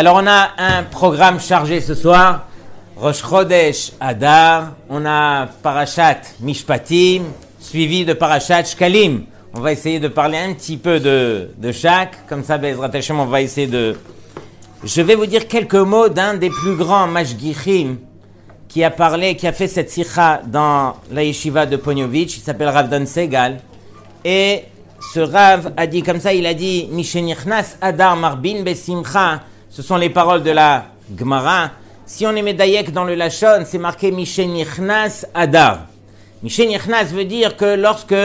Alors on a un programme chargé ce soir. Rosh Chodesh Adar, on a Parashat Mishpatim, suivi de Parashat Shkalim. On va essayer de parler un petit peu de chaque, comme ça, Bezrat Hashem, on va essayer de... Je vais vous dire quelques mots d'un des plus grands mashgichim qui a fait cette sikha dans la yeshiva de Ponyovitch, il s'appelle Rav Don Segal. Et ce Rav a dit comme ça, il a dit « Mishenichnas Adar Marbin Besimcha », ce sont les paroles de la Gemara. Si on est médaillek dans le Lachon, c'est marqué Mishenichnas Adar. Mishenichnas veut dire que lorsque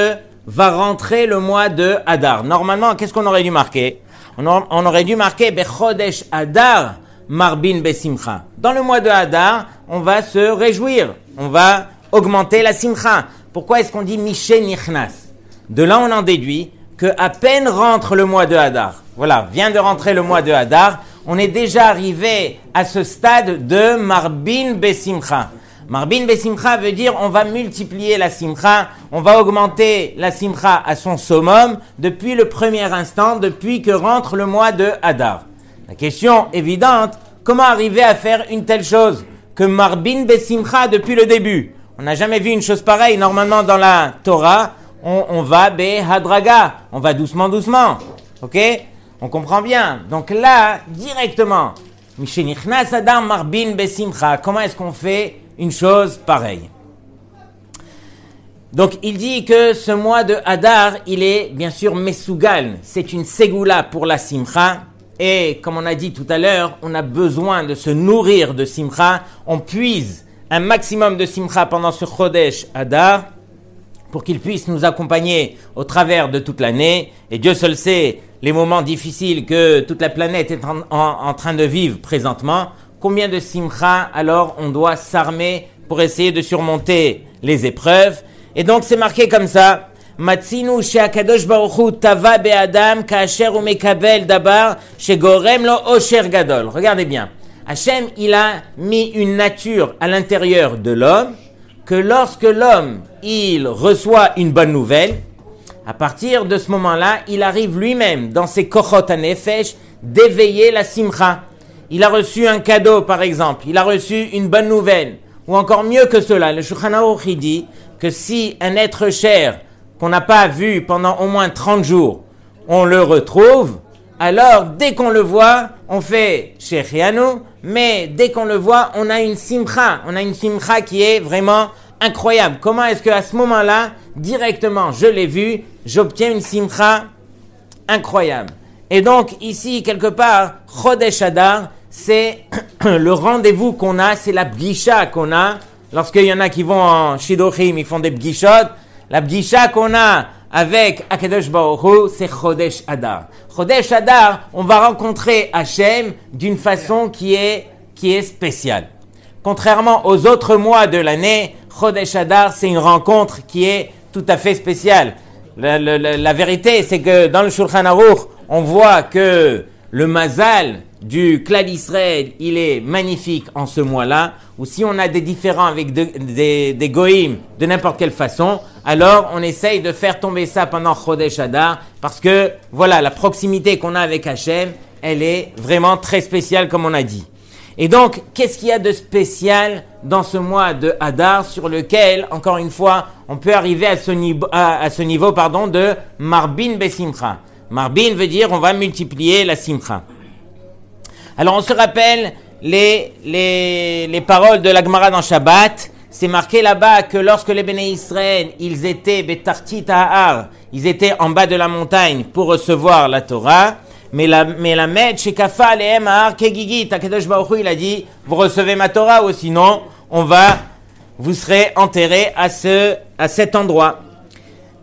va rentrer le mois de Adar. Normalement, qu'est-ce qu'on aurait dû marquer? On aurait dû marquer Bechodesh Adar Marbin Besimcha. Dans le mois de Adar, on va se réjouir, on va augmenter la simcha. Pourquoi est-ce qu'on dit Mishenichnas? De là, on en déduit que à peine rentre le mois de Adar. Voilà, vient de rentrer le mois de Adar. On est déjà arrivé à ce stade de Marbin Besimcha. Marbin Besimcha veut dire on va multiplier la simcha, on va augmenter la simcha à son summum depuis le premier instant, depuis que rentre le mois de Adar. La question évidente, comment arriver à faire une telle chose que Marbin Besimcha depuis le début? On n'a jamais vu une chose pareille. Normalement dans la Torah, on va Behadraga, on va doucement. Ok? On comprend bien. Donc là, directement, Mishenichnas Adar Marbin Besimcha, comment est-ce qu'on fait une chose pareille? Donc il dit que ce mois de Adar, il est bien sûr Mesugal, c'est une Ségoula pour la Simcha, et comme on a dit tout à l'heure, on a besoin de se nourrir de Simcha, on puise un maximum de Simcha pendant ce Chodesh Adar, pour qu'il puisse nous accompagner au travers de toute l'année, et Dieu seul sait les moments difficiles que toute la planète est en train de vivre présentement. Combien de simcha alors on doit s'armer pour essayer de surmonter les épreuves? Et donc c'est marqué comme ça: Matzinu she'akadosh baruch hu tava be'adam ka'asher hu mekabel dabar shegorem lo osher gadol. Regardez bien, Hachem il a mis une nature à l'intérieur de l'homme que lorsque l'homme il reçoit une bonne nouvelle, à partir de ce moment-là, il arrive lui-même dans ses kochot hanefesh d'éveiller la simcha. Il a reçu un cadeau, par exemple. Il a reçu une bonne nouvelle. Ou encore mieux que cela, le Shulchan Aruch dit que si un être cher qu'on n'a pas vu pendant au moins 30 jours, on le retrouve, alors dès qu'on le voit, on fait Shechianu, mais dès qu'on le voit, on a une simcha. On a une simcha qui est vraiment incroyable. Comment est-ce qu'à ce moment-là, directement, je l'ai vu, j'obtiens une simcha incroyable. Et donc, ici, quelque part, Chodesh Adar, c'est le rendez-vous qu'on a, c'est la bgisha qu'on a. Lorsqu'il y en a qui vont en Shidochim, ils font des bgishot. La bgisha qu'on a avec Akadosh Baruch Hu, c'est Chodesh Adar. Chodesh Adar, on va rencontrer Hachem d'une façon qui est spéciale. Contrairement aux autres mois de l'année, Chodesh Adar, c'est une rencontre qui est tout à fait spéciale. La vérité, c'est que dans le Shulchan Aruch, on voit que le mazal du Klal Israël, il est magnifique en ce mois-là, ou si on a des différends avec des goïms de n'importe quelle façon, alors on essaye de faire tomber ça pendant Chodesh Adar, parce que voilà, la proximité qu'on a avec Hachem, elle est vraiment très spéciale comme on a dit. Et donc, qu'est-ce qu'il y a de spécial dans ce mois de Adar sur lequel, encore une fois, on peut arriver à ce niveau de Marbin Besimcha. Marbin veut dire on va multiplier la simcha. Alors on se rappelle les paroles de la Gemara dans Shabbat. C'est marqué là-bas que lorsque les Béné Israël, ils étaient betartit ha'ar, ils étaient en bas de la montagne pour recevoir la Torah. Mais la Med shekafa alehem ha'ar kegigit, Akadosh Baruch Hu, il a dit vous recevez ma Torah ou sinon vous serez enterrés à cet endroit.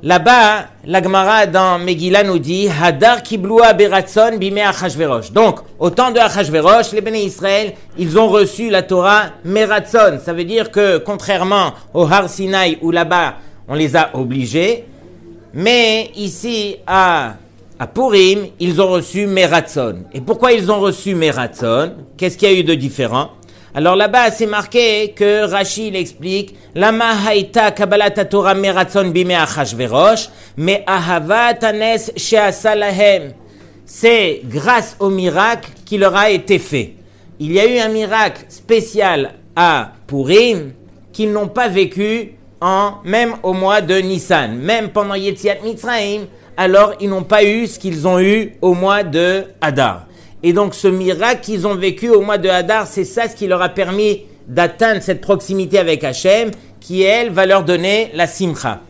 Là-bas, la Gemara dans Megillah nous dit Hadar kibloua beratson bimei Achashverosh. Donc, au temps de Achashverosh, les Béné Israël, ils ont reçu la Torah meratson. Ça veut dire que, contrairement au Har Sinaï où là-bas, on les a obligés, mais ici, à Purim, ils ont reçu meratson. Et pourquoi ils ont reçu meratson? Qu'est-ce qu'il y a eu de différent? Alors là-bas, c'est marqué que Rashi l'explique Lama haïta kabbalat Torah meratson bimei Achashverosh, me ahavat anes she'asa lahem. c'est grâce au miracle qui leur a été fait. Il y a eu un miracle spécial à Purim qu'ils n'ont pas vécu même au mois de Nissan. Même pendant Yetziat Mitzrayim, alors ils n'ont pas eu ce qu'ils ont eu au mois de Hadar. Et donc ce miracle qu'ils ont vécu au mois de Hadar, c'est ça ce qui leur a permis d'atteindre cette proximité avec Hachem, qui elle va leur donner la simcha.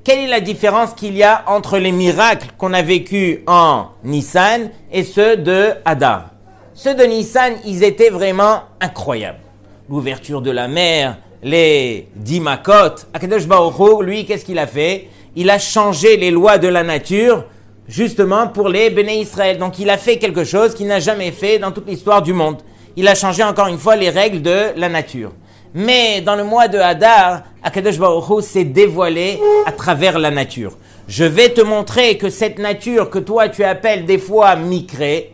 Quelle est la différence qu'il y a entre les miracles qu'on a vécus en Nissan et ceux de Hadar? Ceux de Nissan, ils étaient vraiment incroyables. L'ouverture de la mer, les 10 makot. Akadosh Baruch Hu, lui, qu'est-ce qu'il a fait? Il a changé les lois de la nature, justement pour les Béné Israël. Donc il a fait quelque chose qu'il n'a jamais fait dans toute l'histoire du monde. Il a changé encore une fois les règles de la nature. Mais dans le mois de Hadar, Akadosh Baruch Hu s'est dévoilé à travers la nature. Je vais te montrer que cette nature que toi tu appelles des fois Mikré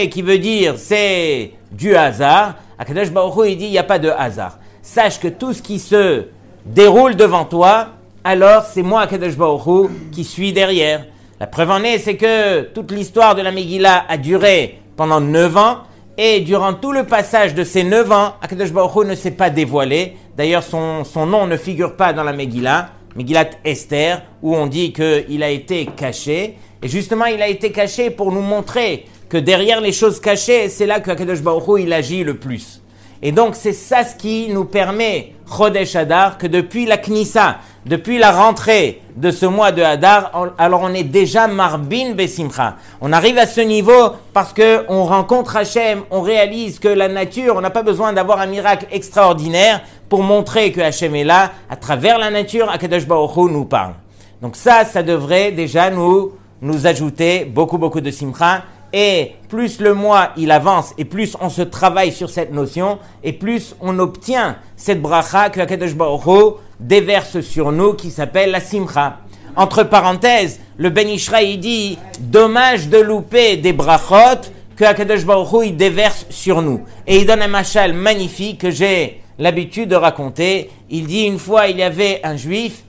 qui veut dire c'est du hasard, Akadosh Baruch Hu il dit il n'y a pas de hasard. Sache que tout ce qui se déroule devant toi, alors c'est moi, Akadosh Baruch Hu, qui suis derrière. La preuve en est, c'est que toute l'histoire de la Megillah a duré pendant 9 ans, et durant tout le passage de ces 9 ans, Akadosh Baruch Hu ne s'est pas dévoilé. D'ailleurs, son nom ne figure pas dans la Megillah, Megillat Esther, où on dit qu'il a été caché. Et justement, il a été caché pour nous montrer que derrière les choses cachées, c'est là que Akadosh Baruch Hu, il agit le plus. Et donc, c'est ça ce qui nous permet, Chodesh Hadar, que depuis la Knissa, depuis la rentrée de ce mois de Hadar, alors on est déjà Marbin Besimcha. On arrive à ce niveau parce qu'on rencontre Hachem, on réalise que la nature, on n'a pas besoin d'avoir un miracle extraordinaire pour montrer que Hachem est là. À travers la nature, Akadosh Baruch Hu nous parle. Donc ça devrait déjà nous ajouter beaucoup de Simcha. Et plus le mois il avance et plus on se travaille sur cette notion et plus on obtient cette bracha que Akadosh Baruch Hu déverse sur nous qui s'appelle la simcha. Entre parenthèses, le Ben Ishraï dit dommage de louper des brachot que Akadosh Baruch Hu il déverse sur nous. Et il donne un mashal magnifique que j'ai l'habitude de raconter. Il dit une fois il y avait un juif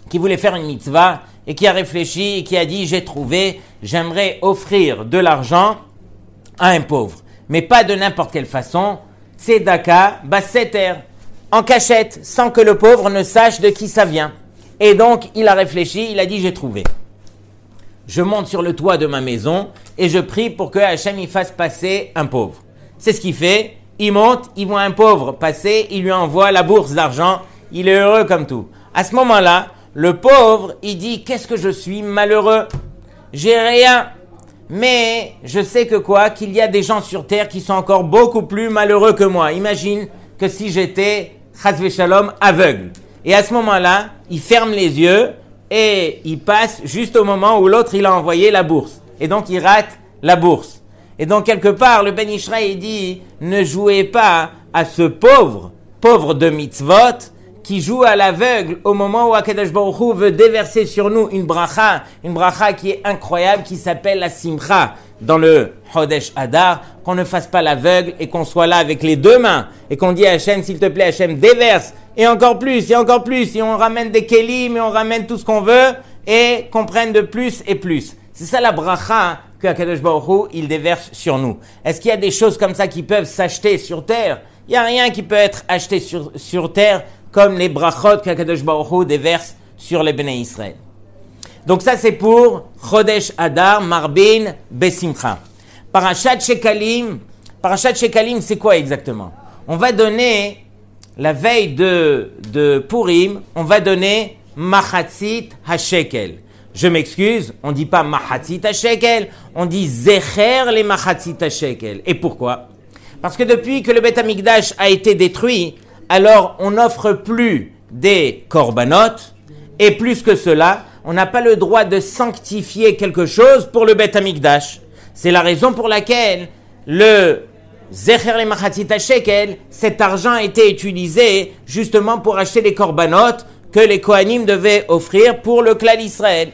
qui voulait faire une mitzvah et qui a réfléchi et qui a dit j'ai trouvé, j'aimerais offrir de l'argent à un pauvre, mais pas de n'importe quelle façon, tzedaka baseter, en cachette, sans que le pauvre ne sache de qui ça vient. Et donc il a réfléchi, il a dit j'ai trouvé. Je monte sur le toit de ma maison et je prie pour que Hachem il fasse passer un pauvre. C'est ce qu'il fait, il monte, il voit un pauvre passer, il lui envoie la bourse d'argent, il est heureux comme tout. À ce moment-là, le pauvre, il dit, qu'est-ce que je suis malheureux, j'ai rien, mais je sais que qu'il y a des gens sur terre qui sont encore beaucoup plus malheureux que moi. Imagine que si j'étais, chas v'shalom, aveugle. Et à ce moment-là, il ferme les yeux et il passe juste au moment où l'autre, il a envoyé la bourse. Et donc, il rate la bourse. Et donc, quelque part, le Ben Ishraï, il dit, ne jouez pas à ce pauvre de mitzvot, qui joue à l'aveugle au moment où Akadosh Baruch Hu veut déverser sur nous une bracha qui est incroyable, qui s'appelle la simcha dans le Chodesh Hadar, qu'on ne fasse pas l'aveugle et qu'on soit là avec les deux mains et qu'on dit à Hachem, s'il te plaît Hachem, déverse et encore plus, et on ramène des kelim et on ramène tout ce qu'on veut et qu'on prenne de plus et plus. C'est ça la bracha que Akadosh Baruch Hu, il déverse sur nous. Est-ce qu'il y a des choses comme ça qui peuvent s'acheter sur terre? Il n'y a rien qui peut être acheté sur terre comme les brachot qu'Akadosh Baruch Hu déverse sur les Béné Israël. Donc ça c'est pour Chodesh Hadar, Marbin, Besimcha. Parashat Shekalim, c'est quoi exactement? On va donner, la veille de Purim, on va donner Machatzit HaShekel. Je m'excuse, on ne dit pas Machatzit HaShekel, on dit Zecher les Machatzit HaShekel. Et pourquoi? Parce que depuis que le Beth Amikdash a été détruit, alors on n'offre plus des korbanot, et plus que cela, on n'a pas le droit de sanctifier quelque chose pour le Beth Amikdash. C'est la raison pour laquelle le Zecher le Machatzit HaShekel, cet argent a été utilisé justement pour acheter les korbanot que les Kohanim devaient offrir pour le Klal Israël.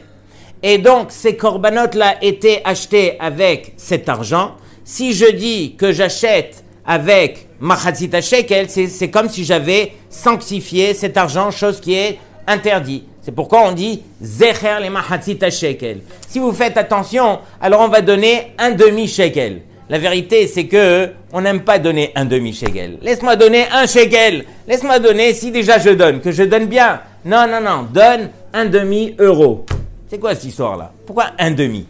Et donc ces korbanot-là étaient achetés avec cet argent. Si je dis que j'achète avec Machatzit HaShekel, c'est comme si j'avais sanctifié cet argent, chose qui est interdite. C'est pourquoi on dit Zecher le mahatzita shekel. Si vous faites attention, alors on va donner un demi-shekel. La vérité, c'est que on n'aime pas donner un demi-shekel. Laisse-moi donner un shekel. Laisse-moi donner, si déjà je donne, que je donne bien. Non, donne un demi-euro. C'est quoi cette histoire-là? Pourquoi un demi?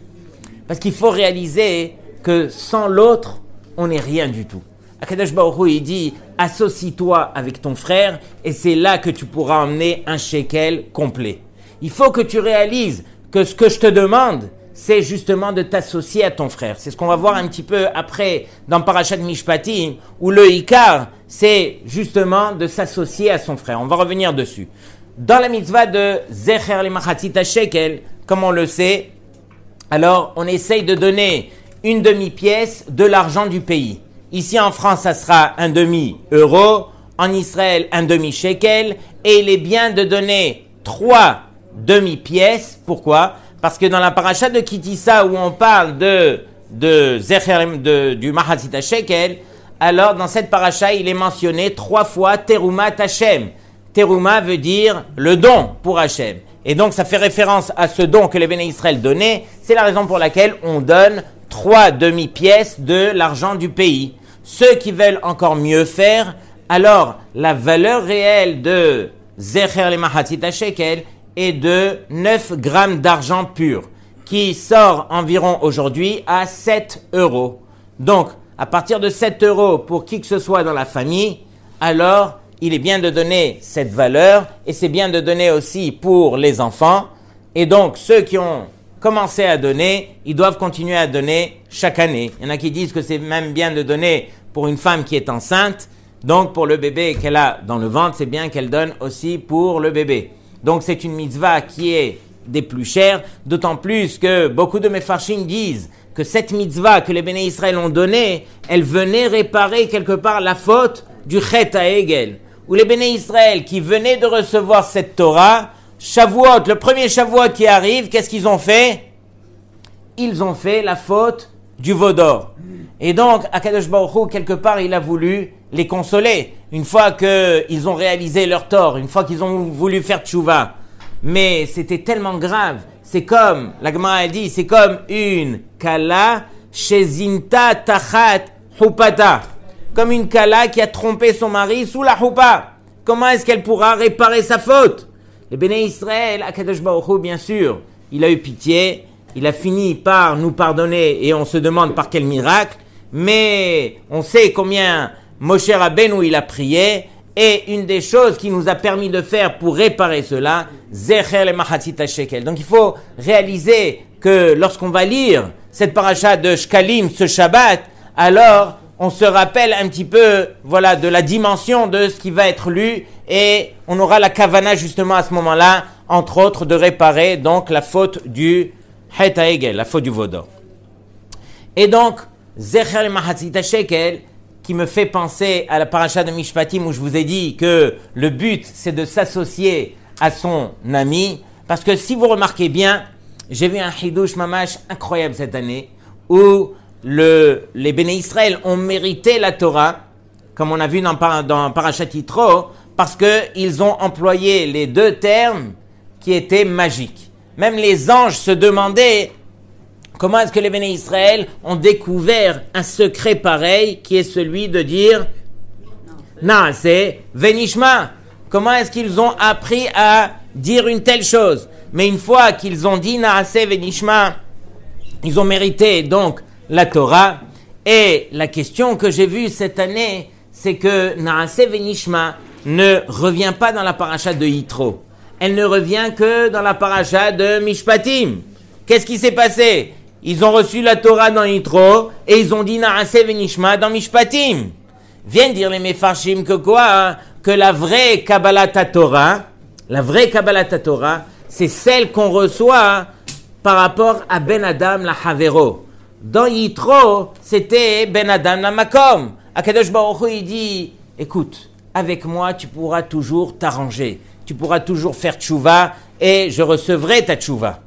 Parce qu'il faut réaliser que sans l'autre, on n'est rien du tout. Akadosh Baruch Hu, il dit, associe-toi avec ton frère et c'est là que tu pourras emmener un shekel complet. Il faut que tu réalises que ce que je te demande, c'est justement de t'associer à ton frère. C'est ce qu'on va voir un petit peu après dans Parashat Mishpatim, où le Ikar, c'est justement de s'associer à son frère. On va revenir dessus. Dans la mitzvah de Zecher le mahatzita shekel, comme on le sait, alors on essaye de donner une demi-pièce de l'argent du pays. Ici en France, ça sera un demi-euro, en Israël, un demi-shekel, et il est bien de donner 3 demi-pièces. Pourquoi? Parce que dans la paracha de Kitissa, où on parle du mahatzita shekel, alors dans cette paracha, il est mentionné 3 fois Teruma Hashem. Teruma veut dire le don pour Hashem. Et donc ça fait référence à ce don que les Béné Israël donnaient. C'est la raison pour laquelle on donne 3 demi-pièces de l'argent du pays. Ceux qui veulent encore mieux faire, alors la valeur réelle de Zecher le mahatzita shekel est de 9 grammes d'argent pur, qui sort environ aujourd'hui à 7 euros. Donc, à partir de 7 euros pour qui que ce soit dans la famille, alors il est bien de donner cette valeur et c'est bien de donner aussi pour les enfants. Et donc, ceux qui ont commencé à donner, ils doivent continuer à donner chaque année. Il y en a qui disent que c'est même bien de donner pour une femme qui est enceinte. Donc, pour le bébé qu'elle a dans le ventre, c'est bien qu'elle donne aussi pour le bébé. Donc, c'est une mitzvah qui est des plus chères, d'autant plus que beaucoup de Mefarshim disent que cette mitzvah que les Béné Israël ont donnée, elle venait réparer quelque part la faute du Chet HaEgel, où les Béné Israël qui venaient de recevoir cette Torah, Shavuot, le premier Shavuot qui arrive, qu'est-ce qu'ils ont fait? Ils ont fait la faute du veau d'or. Et donc, Akadosh Baruch Hu, quelque part, il a voulu les consoler. Une fois qu'ils ont réalisé leur tort, une fois qu'ils ont voulu faire tchouva. Mais c'était tellement grave. C'est comme, la Gemara a dit, c'est comme une kala shezinta tachat hupata. Comme une kala qui a trompé son mari sous la hupa. Comment est-ce qu'elle pourra réparer sa faute? Les Béné Israël, Akadosh Baruch Hu, bien sûr, il a eu pitié. Il a fini par nous pardonner et on se demande par quel miracle. Mais on sait combien Moshe Rabbeinu il a prié. Et une des choses qui nous a permis de faire pour réparer cela, Zecher le mahatzita shekel. Donc il faut réaliser que lorsqu'on va lire cette paracha de Shkalim ce Shabbat, alors on se rappelle un petit peu, voilà, de la dimension de ce qui va être lu et on aura la kavana justement à ce moment-là, entre autres, de réparer donc la faute du Chet HaEgel, la faute du veau d'or. Et donc, Zecher le mahatzita shekel, qui me fait penser à la paracha de Mishpatim où je vous ai dit que le but c'est de s'associer à son ami, parce que si vous remarquez bien, j'ai vu un Hidush Mamash incroyable cette année où les Béné Israël ont mérité la Torah, comme on a vu dans Parashat Yitro, parce qu'ils ont employé les 2 termes qui étaient magiques. Même les anges se demandaient comment est-ce que les Béné Israël ont découvert un secret pareil qui est celui de dire Naaseh Venishma. Comment est-ce qu'ils ont appris à dire une telle chose? Mais une fois qu'ils ont dit Naaseh Venishma, ils ont mérité donc la Torah. Et la question que j'ai vue cette année, c'est que Naaseh Venishma ne revient pas dans la paracha de Yitro. Elle ne revient que dans la paracha de Mishpatim. Qu'est-ce qui s'est passé? Ils ont reçu la Torah dans Yitro et ils ont dit Naaseh Venishma dans Mishpatim. Viennent dire les Mefarshim que quoi? Hein? Que la vraie Kabbalat Torah, c'est celle qu'on reçoit par rapport à Ben Adam la Havero. Dans Yitro, c'était Ben Adam la Makom. Akadosh Baruch Hu, il dit, écoute, avec moi, tu pourras toujours t'arranger. Tu pourras toujours faire tchouva et je recevrai ta tchouva.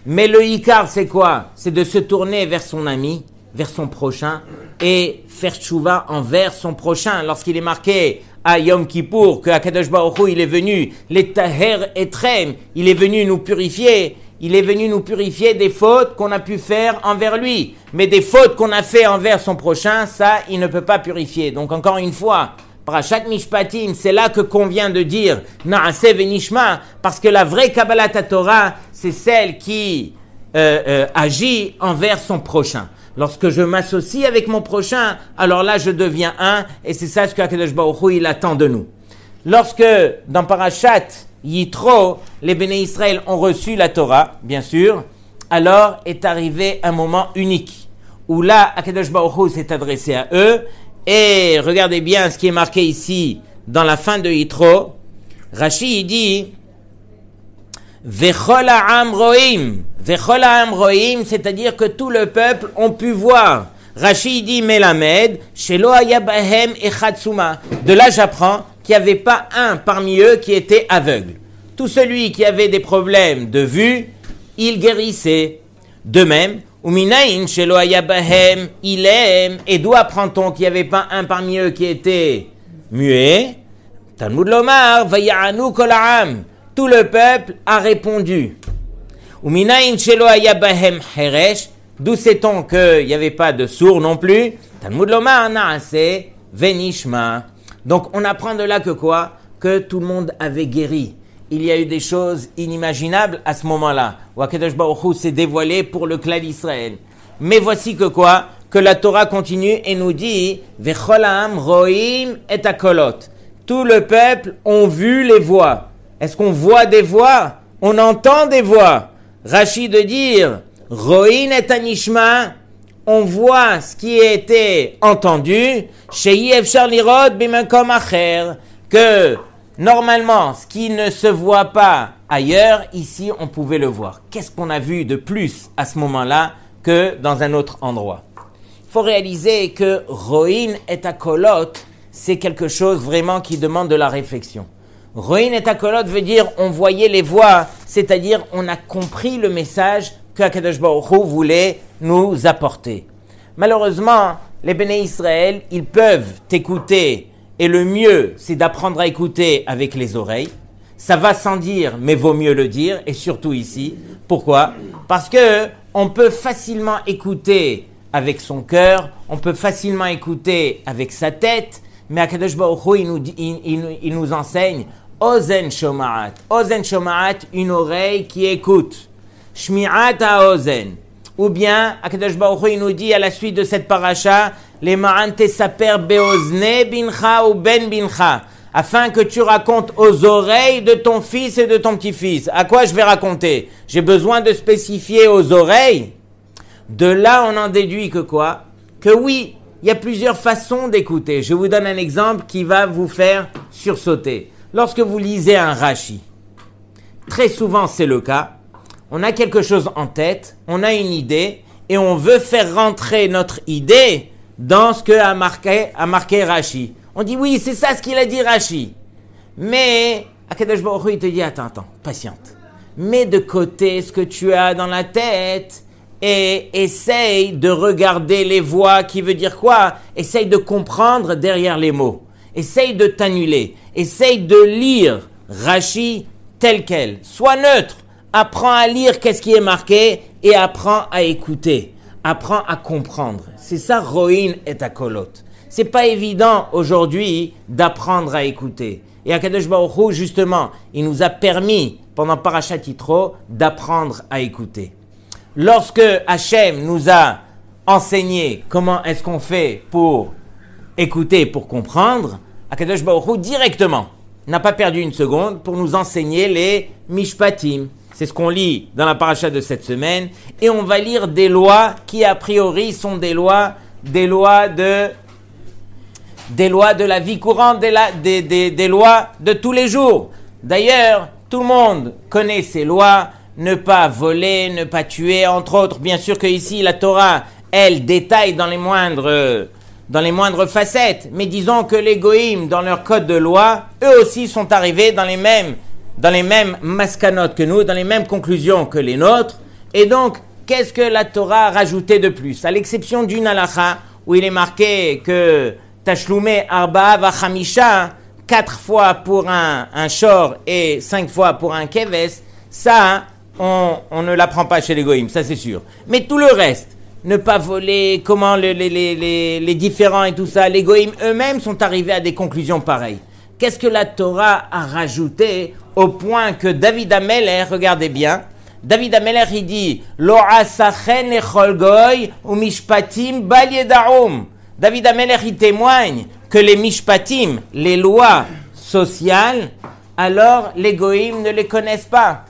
Mais le Ikar, c'est quoi? C'est de se tourner vers son ami, vers son prochain, et faire tchouva envers son prochain. Lorsqu'il est marqué à Yom Kippour, que Akadosh Baruch Hu, il est venu, les Taher Etrem, il est venu nous purifier. Il est venu nous purifier des fautes qu'on a pu faire envers lui. Mais des fautes qu'on a fait envers son prochain, ça, il ne peut pas purifier. Donc encore une fois, Parashat Mishpatim, c'est là que convient de dire Naaseh Venishma, parce que la vraie Kabbalat Torah, c'est celle qui agit envers son prochain. Lorsque je m'associe avec mon prochain, alors là, je deviens un, et c'est ça ce que Akadosh Baruch Hu, il attend de nous. Lorsque, dans Parashat Yitro, les Béné Israël ont reçu la Torah, bien sûr, alors est arrivé un moment unique, où là, Akadosh Baruch Hu s'est adressé à eux, et regardez bien ce qui est marqué ici, dans la fin de Yitro, Rashi, il dit, Vechol ha'am roim. Vechol ha'am roim, c'est-à-dire que tout le peuple ont pu voir. Rashi dit Melamed, shelo haya bahem echad suma. De là, j'apprends qu'il n'y avait pas un parmi eux qui était aveugle. Tout celui qui avait des problèmes de vue, il guérissait. De même, uminayin shelo haya bahem ilem. Et d'où apprend-on qu'il n'y avait pas un parmi eux qui était muet? Talmud lomar vaya'anu kol ha'am. Tout le peuple a répondu. Uminayin shelo haya bahem heresh. D'où sait-on qu'il n'y avait pas de sourd non plus? Talmud lomar naaseh venishma. Donc on apprend de là que quoi? Que tout le monde avait guéri. Il y a eu des choses inimaginables à ce moment-là, où Akadosh Baruch Hu s'est dévoilé pour le clan d'Israël. Mais voici que quoi? Que la Torah continue et nous dit Vechol ha'am roim et akolot. Tout le peuple ont vu les voix. Est-ce qu'on voit des voix? On entend des voix. Rashi de dire roin et anishma. On voit ce qui a été entendu, que normalement, ce qui ne se voit pas ailleurs, ici, on pouvait le voir. Qu'est-ce qu'on a vu de plus à ce moment-là que dans un autre endroit? Il faut réaliser que Roin et Akolot, c'est quelque chose vraiment qui demande de la réflexion. Roin et Akolot veut dire on voyait les voix, c'est-à-dire on a compris le message que Akadosh Baruch Hu voulait nous apporter. Malheureusement, les Béné Israël, ils peuvent écouter, et le mieux, c'est d'apprendre à écouter avec les oreilles. Ça va sans dire, mais vaut mieux le dire, et surtout ici. Pourquoi? Parce que on peut facilement écouter avec son cœur, on peut facilement écouter avec sa tête, mais Akadosh Baruch Hu, il nous enseigne Ozen Shoma'at. Ozen Shoma'at, une oreille qui écoute. Shmi'at ha'ozen. Ou bien, Akadosh Baruch Hu, il nous dit à la suite de cette paracha, les ma'an tesaper be'ozne bincha ou ben bincha, afin que tu racontes aux oreilles de ton fils et de ton petit-fils. À quoi je vais raconter? J'ai besoin de spécifier aux oreilles. De là, on en déduit que quoi? Que oui, il y a plusieurs façons d'écouter. Je vous donne un exemple qui va vous faire sursauter. Lorsque vous lisez un Rashi, très souvent c'est le cas, on a quelque chose en tête, on a une idée, et on veut faire rentrer notre idée dans ce que a marqué Rashi. On dit oui, c'est ça ce qu'il a dit Rashi. Mais Akadosh Baruch Hu, il te dit attends, patiente. Mets de côté ce que tu as dans la tête et essaye de regarder les voix qui veut dire quoi. Essaye de comprendre derrière les mots. Essaye de t'annuler. Essaye de lire Rashi tel quel. Sois neutre. Apprends à lire qu'est-ce qui est marqué et apprends à écouter. Apprends à comprendre. C'est ça, Roin et Akolot. C'est pas évident aujourd'hui d'apprendre à écouter. Et Akadosh Baruch Hu, justement, il nous a permis, pendant Parashat Yitro, d'apprendre à écouter. Lorsque Hachem nous a enseigné comment est-ce qu'on fait pour écouter, pour comprendre, Akadosh Baruch Hu, directement, n'a pas perdu une seconde pour nous enseigner les Mishpatim. C'est ce qu'on lit dans la paracha de cette semaine. Et on va lire des lois qui, a priori, sont des lois de la vie courante, des lois de tous les jours. D'ailleurs, tout le monde connaît ces lois. Ne pas voler, ne pas tuer, entre autres. Bien sûr que ici, la Torah, elle détaille dans les moindres facettes. Mais disons que les goïms, dans leur code de loi, eux aussi sont arrivés dans les mêmes maskanot que nous, dans les mêmes conclusions que les nôtres. Et donc, qu'est-ce que la Torah a rajouté de plus? À l'exception d'une halakha, où il est marqué que Tashlume Arba'a Vachamisha, 4 fois pour un shor et 5 fois pour un keves, ça, on ne l'apprend pas chez les goïms, ça c'est sûr. Mais tout le reste, ne pas voler, comment les différents et tout ça, les goïms eux-mêmes sont arrivés à des conclusions pareilles. Qu'est-ce que la Torah a rajouté au point que David Ameler, regardez bien, David Ameler il dit Lo asachen echol goy ou mishpatim bal yedaum. David Ameler il témoigne que les mishpatim, les lois sociales, alors les goïms ne les connaissent pas.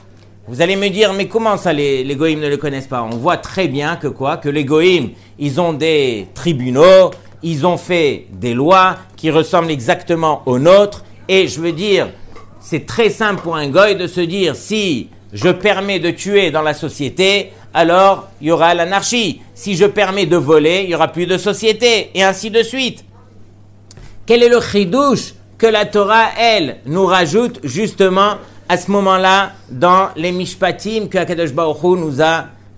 Vous allez me dire, mais comment ça les goïms ne les connaissent pas? On voit très bien que quoi? Que les goïms, ils ont des tribunaux, ils ont fait des lois qui ressemblent exactement aux nôtres. Et je veux dire, c'est très simple pour un goy de se dire, si je permets de tuer dans la société, alors il y aura l'anarchie. Si je permets de voler, il n'y aura plus de société, et ainsi de suite. Quel est le chidouche que la Torah, elle, nous rajoute justement à ce moment-là dans les mishpatim que HaKadosh Baruch Hu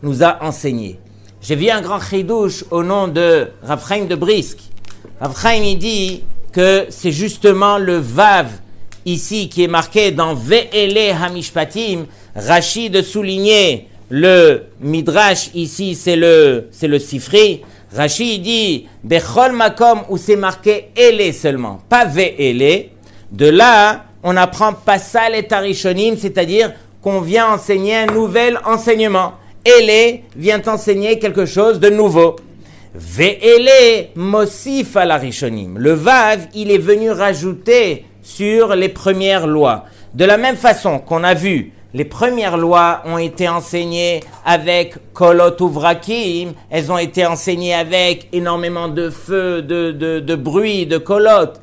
nous a enseigné? J'ai vu un grand chidouche au nom de Rav Chaim de Brisk. Rav Chaim il dit que c'est justement le vav ici qui est marqué dans Ve'ele HaMishpatim. Rashi de souligner le midrash ici, c'est le sifri. Rashi dit Bechol makom où c'est marqué ele seulement, pas Ve'ele. De là, on apprend Pasal et Tarishonim, c'est-à-dire qu'on vient enseigner un nouvel enseignement. Ele vient enseigner quelque chose de nouveau. Ve'ele mosif à la Rishonim. Le Vav, il est venu rajouter sur les premières lois. De la même façon qu'on a vu, les premières lois ont été enseignées avec kolot uvrakim, elles ont été enseignées avec énormément de feu, de bruit, de kolot.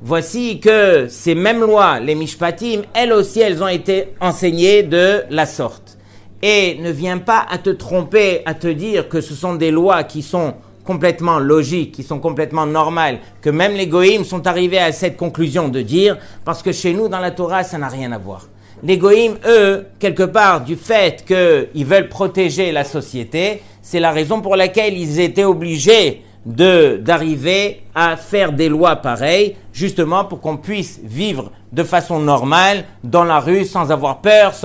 Voici que ces mêmes lois, les mishpatim, elles aussi, elles ont été enseignées de la sorte. Et ne viens pas à te tromper, à te dire que ce sont des lois qui sont complètement logiques, qui sont complètement normales, que même les goïms sont arrivés à cette conclusion de dire, parce que chez nous, dans la Torah, ça n'a rien à voir. Les goïms, eux, quelque part, du fait qu'ils veulent protéger la société, c'est la raison pour laquelle ils étaient obligés d'arriver à faire des lois pareilles, justement pour qu'on puisse vivre de façon normale dans la rue, sans avoir peur,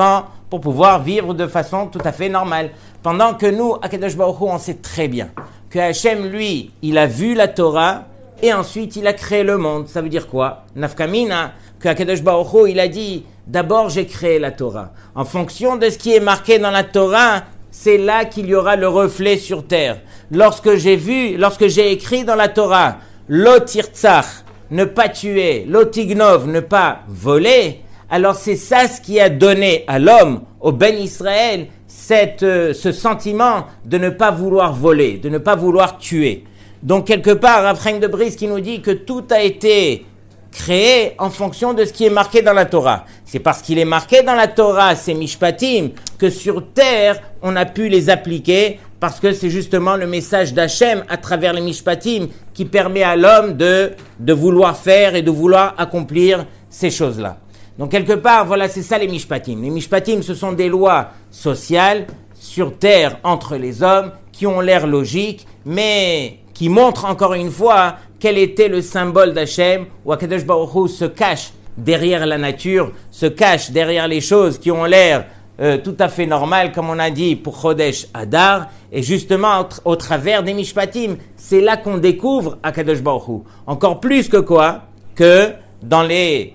pour pouvoir vivre de façon tout à fait normale. Pendant que nous, à Kadosh Baruch Hu, on sait très bien que Hachem, lui, il a vu la Torah et ensuite il a créé le monde. Ça veut dire quoi? Nafkamina, que Kadosh Baruch Hu, il a dit, d'abord j'ai créé la Torah. En fonction de ce qui est marqué dans la Torah, c'est là qu'il y aura le reflet sur terre. Lorsque j'ai écrit dans la Torah, lo tirtzach, ne pas tuer, lo tignov, ne pas voler, alors c'est ça ce qui a donné à l'homme, au Ben Israël, ce sentiment de ne pas vouloir voler, de ne pas vouloir tuer. Donc quelque part, Rav Chaim de Brisk qui nous dit que tout a été créé en fonction de ce qui est marqué dans la Torah. C'est parce qu'il est marqué dans la Torah, ces mishpatim, que sur terre, on a pu les appliquer, parce que c'est justement le message d'Hachem à travers les mishpatim qui permet à l'homme de vouloir faire et de vouloir accomplir ces choses-là. Donc quelque part, voilà, c'est ça les mishpatim. Les mishpatim, ce sont des lois sociales sur terre entre les hommes qui ont l'air logiques, mais qui montrent encore une fois quel était le symbole d'Hachem, où HaKadosh Baruch Hu se cache derrière la nature, se cache derrière les choses qui ont l'air tout à fait normales, comme on a dit pour Chodesh Adar, et justement au travers des mishpatim, c'est là qu'on découvre HaKadosh Baruch Hu. Encore plus que quoi? Que dans les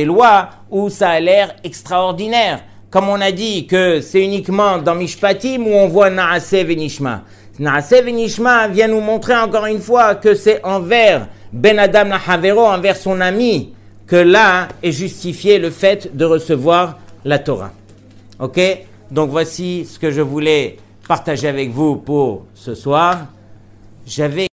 lois où ça a l'air extraordinaire. Comme on a dit que c'est uniquement dans Mishpatim où on voit Naaseh Venishma. Naaseh Venishma vient nous montrer encore une fois que c'est envers Ben Adam Lahavero, envers son ami, que là est justifié le fait de recevoir la Torah. Ok? Donc voici ce que je voulais partager avec vous pour ce soir. J'avais